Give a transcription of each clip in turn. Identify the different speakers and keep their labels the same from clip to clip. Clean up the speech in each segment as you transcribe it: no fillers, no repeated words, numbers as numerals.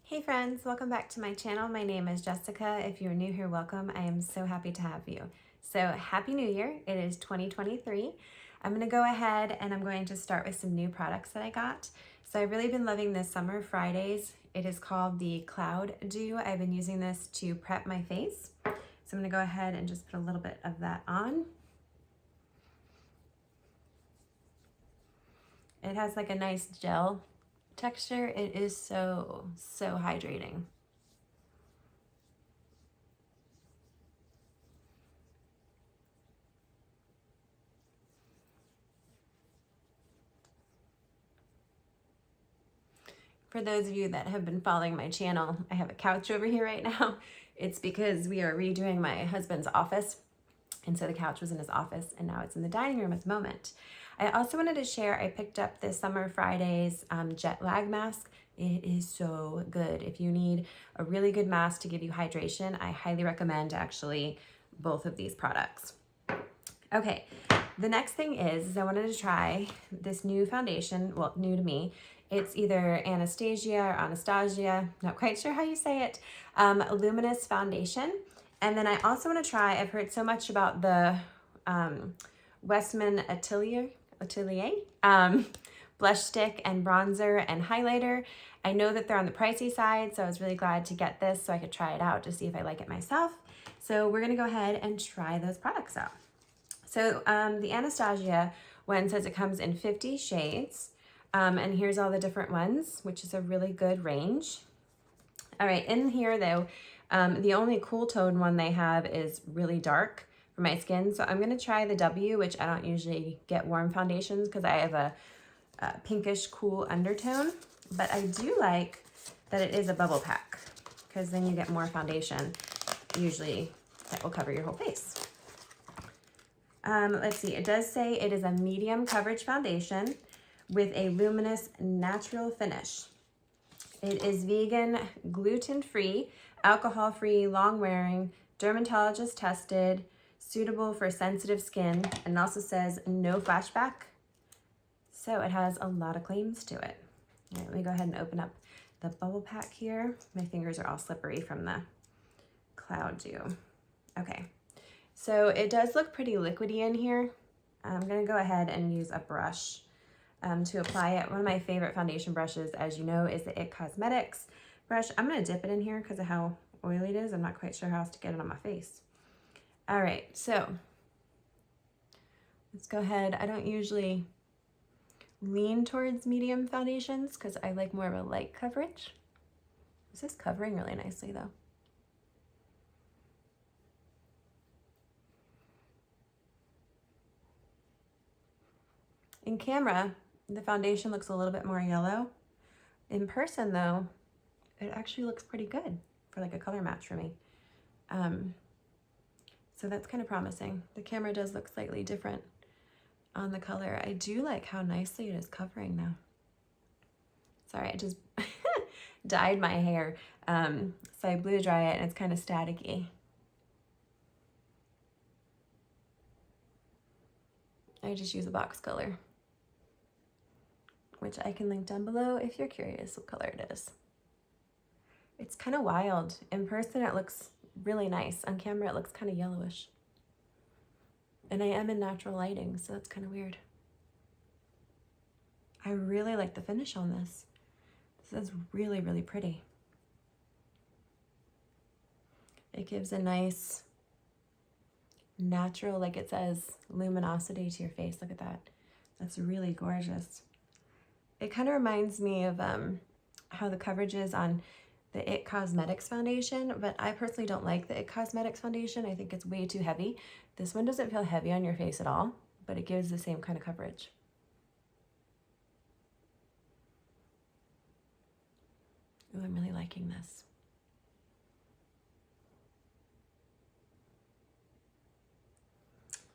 Speaker 1: Hey friends, welcome back to my channel. My name is Jessica. If you're new here, welcome. I am so happy to have you. So Happy New Year. It is 2023. I'm going to go ahead and I'm going to start with some new products that I got. So I've really been loving this Summer Fridays. It is called the Cloud Dew. I've been using this to prep my face. So I'm going to go ahead and just put a little bit of that on. It has like a nice gel texture. It is so hydrating. For those of you that have been following my channel, I have a couch over here right now. It's because we are redoing my husband's office. And so the couch was in his office and now it's in the dining room at the moment. I also wanted to share, I picked up this Summer Fridays jet lag mask. It is so good. If you need a really good mask to give you hydration, I highly recommend actually both of these products. Okay, the next thing is I wanted to try this new foundation, well, new to me. It's either Anastasia or Anastasia, not quite sure how you say it, Luminous foundation. And then I also want to try, I've heard so much about the Westman Atelier blush stick and bronzer and highlighter. I know that they're on the pricey side, so I was really glad to get this so I could try it out to see if I like it myself. So we're going to go ahead and try those products out. So the Anastasia one says it comes in 50 shades. And here's all the different ones, which is a really good range. All right, in here though, the only cool tone one they have is really dark for my skin. So I'm gonna try the W, which I don't usually get warm foundations because I have a pinkish cool undertone, but I do like that it is a bubble pack because then you get more foundation, usually that will cover your whole face. Let's see, it does say it is a medium coverage foundation with a luminous natural finish. It is vegan, gluten-free, alcohol-free, long-wearing, dermatologist tested, suitable for sensitive skin, and also says no flashback. So it has a lot of claims to it. All right, let me go ahead and open up the bubble pack here. My fingers are all slippery from the Cloud Dew. Okay, so it does look pretty liquidy in here. I'm gonna go ahead and use a brush to apply it. One of my favorite foundation brushes, as you know, is the IT Cosmetics brush. I'm gonna dip it in here because of how oily it is. I'm not quite sure how else to get it on my face. All right, so let's go ahead. I don't usually lean towards medium foundations because I like more of a light coverage. This is covering really nicely though. In camera, the foundation looks a little bit more yellow. In person though, it actually looks pretty good for like a color match for me. So that's kind of promising. The camera does look slightly different on the color. I do like how nicely it is covering though. Sorry, I just dyed my hair. So I blew dry it and it's kind of staticky. I just use a box color, which I can link down below if you're curious what color it is. It's kind of wild. In person, it looks really nice. On camera, it looks kind of yellowish. And I am in natural lighting, so that's kind of weird. I really like the finish on this. This is really, really pretty. It gives a nice natural, like it says, luminosity to your face. Look at that. That's really gorgeous. It kind of reminds me of how the coverage is on the IT Cosmetics foundation, but I personally don't like the IT Cosmetics foundation. I think it's way too heavy. This one doesn't feel heavy on your face at all, but it gives the same kind of coverage. Ooh, I'm really liking this.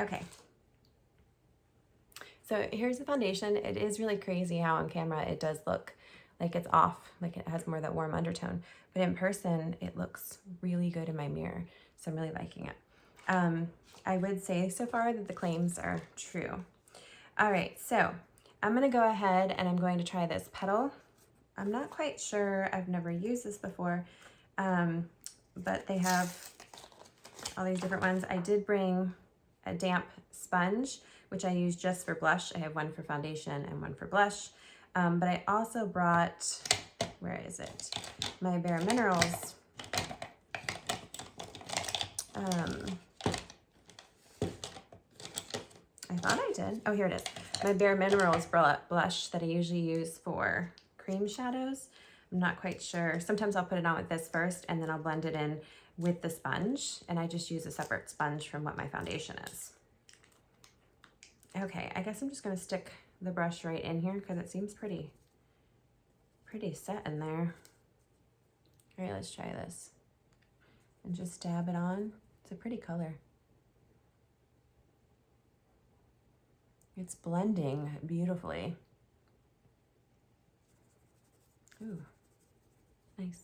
Speaker 1: Okay. So here's the foundation. It is really crazy how on camera it does look like it's off, like it has more of that warm undertone. But in person, it looks really good in my mirror. So I'm really liking it. I would say so far that the claims are true. All right, so I'm gonna go ahead and I'm going to try this Petal I'm not quite sure. I've never used this before, but they have all these different ones. I did bring a damp sponge, which I use just for blush. I have one for foundation and one for blush. But I also brought, where is it? My Bare Minerals. I thought I did. Oh, here it is. My Bare Minerals blush that I usually use for cream shadows. I'm not quite sure. Sometimes I'll put it on with this first and then I'll blend it in with the sponge, and I just use a separate sponge from what my foundation is. Okay, I guess I'm just gonna stick the brush right in here because it seems pretty set in there. All right, let's try this. And just dab it on. It's a pretty color. It's blending beautifully. Ooh, nice.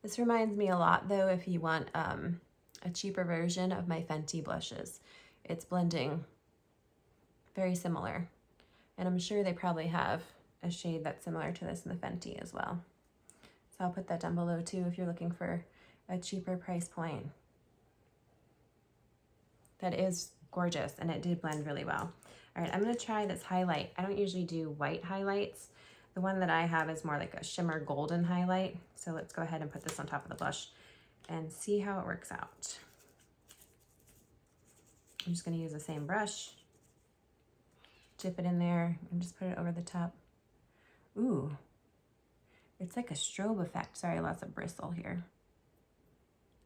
Speaker 1: This reminds me a lot though if you want a cheaper version of my Fenty blushes. It's blending very similar. And I'm sure they probably have a shade that's similar to this in the Fenty as well. So I'll put that down below too if you're looking for a cheaper price point. That is gorgeous, and it did blend really well. All right, I'm gonna try this highlight. I don't usually do white highlights. The one that I have is more like a shimmer golden highlight. So let's go ahead and put this on top of the blush and see how it works out. I'm just gonna use the same brush, dip it in there, and just put it over the top. Ooh, it's like a strobe effect. Sorry, lots of bristle here.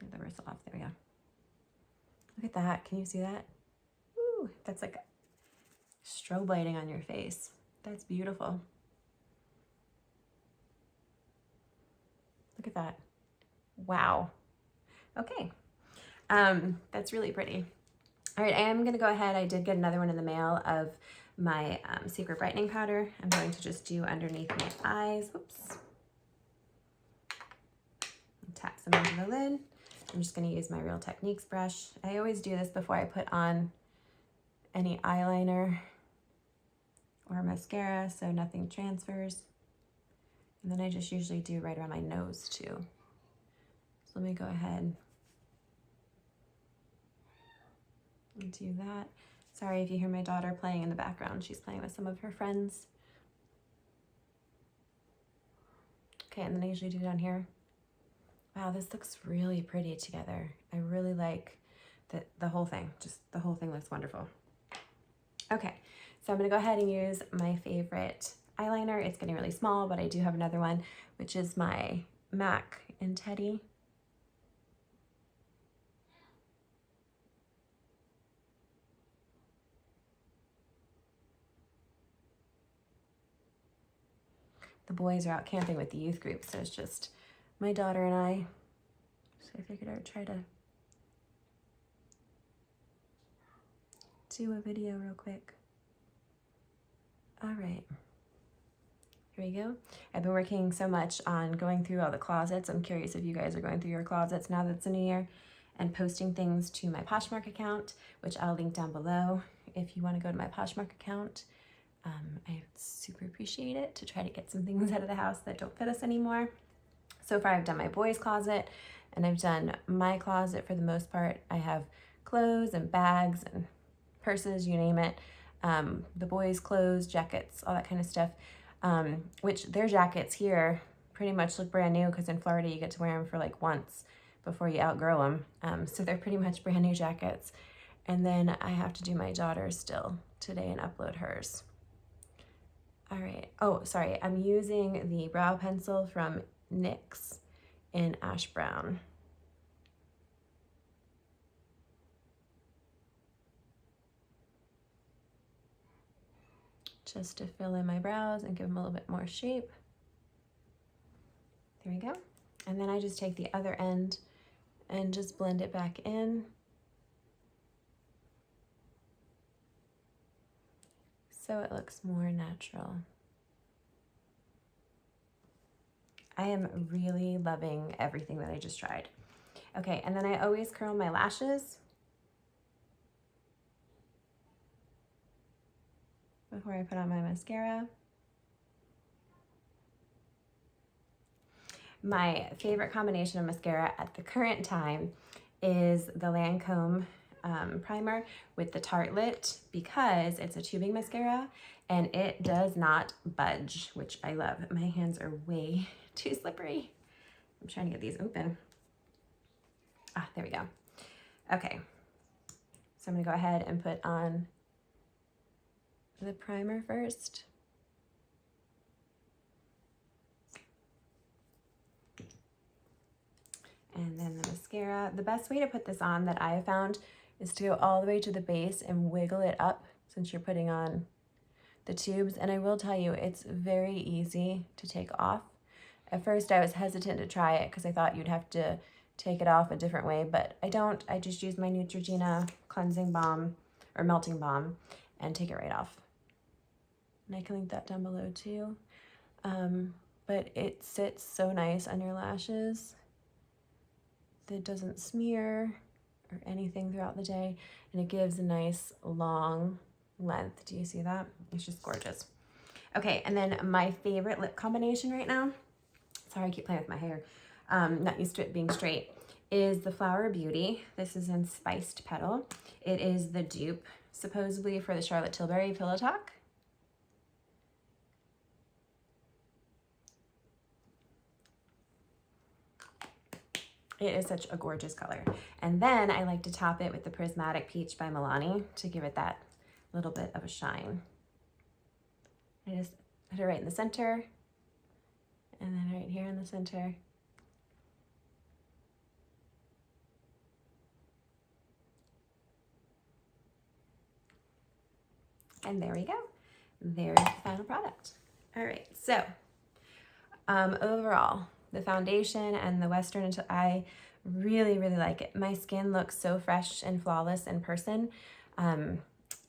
Speaker 1: Get the bristle off, there we go. Look at that, can you see that? Ooh, that's like strobe lighting on your face. That's beautiful. Look at that. Wow. Okay. That's really pretty. All right, I am gonna go ahead. I did get another one in the mail of my Secret Brightening Powder. I'm going to just do underneath my eyes. Whoops. Tap some into the lid. I'm just gonna use my Real Techniques brush. I always do this before I put on any eyeliner or mascara so nothing transfers. And then I just usually do right around my nose too. So let me go ahead and do that. Sorry if you hear my daughter playing in the background. She's playing with some of her friends. Okay, and then I usually do down here. Wow, this looks really pretty together. I really like the whole thing. Just the whole thing looks wonderful. Okay, so I'm gonna go ahead and use my favorite eyeliner. It's getting really small, but I do have another one, which is my MAC in Teddy. The boys are out camping with the youth group, so it's just my daughter and I. So I figured I would try to do a video real quick. All right, here we go. I've been working so much on going through all the closets. I'm curious if you guys are going through your closets now that it's a new year, and posting things to my Poshmark account, which I'll link down below if you want to go to my Poshmark account. I super appreciate it to try to get some things out of the house that don't fit us anymore. So far I've done my boys' closet and I've done my closet for the most part. I have clothes and bags and purses, you name it. The boys' clothes, jackets, all that kind of stuff, which their jackets here pretty much look brand new because in Florida you get to wear them for like once before you outgrow them. So they're pretty much brand new jackets. And then I have to do my daughter's still today and upload hers. All right, oh, sorry, I'm using the brow pencil from NYX in Ash Brown. Just to fill in my brows and give them a little bit more shape. There we go. And then I just take the other end and just blend it back in. So it looks more natural. I am really loving everything that I just tried. Okay, and then I always curl my lashes before I put on my mascara. My favorite combination of mascara at the current time is the Lancome primer with the Tartelette, because it's a tubing mascara and it does not budge, which I love. My hands are way too slippery. I'm trying to get these open. Ah, there we go. Okay, so I'm gonna go ahead and put on the primer first. And then the mascara. The best way to put this on that I have found is to go all the way to the base and wiggle it up, since you're putting on the tubes. And I will tell you, it's very easy to take off. At first I was hesitant to try it because I thought you'd have to take it off a different way, but I don't. I just use my Neutrogena Cleansing Balm or Melting Balm and take it right off. And I can link that down below too. But it sits so nice on your lashes. It doesn't smear or anything throughout the day, and it gives a nice long length. Do you see that? It's just gorgeous. Okay, and then my favorite lip combination right now, sorry I keep playing with my hair, not used to it being straight, is the Flower Beauty. This is in Spiced Petal. It is the dupe supposedly for the Charlotte Tilbury Pillow Talk. It is such a gorgeous color. And then I like to top it with the Prismatic Peach by Milani to give it that little bit of a shine. I just put it right in the center, and then right here in the center. And there we go. There's the final product. All right, so overall, the foundation and the Western, I really, really like it. My skin looks so fresh and flawless in person.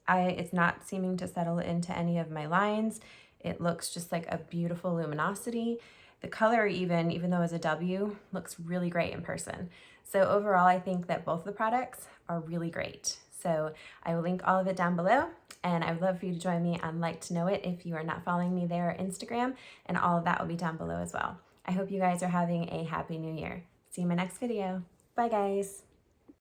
Speaker 1: It's not seeming to settle into any of my lines. It looks just like a beautiful luminosity. The color even though it's a W, looks really great in person. So overall, I think that both of the products are really great. So I will link all of it down below, and I would love for you to join me on Like to Know It if you are not following me there on Instagram, and all of that will be down below as well. I hope you guys are having a happy new year. See you in my next video. Bye guys.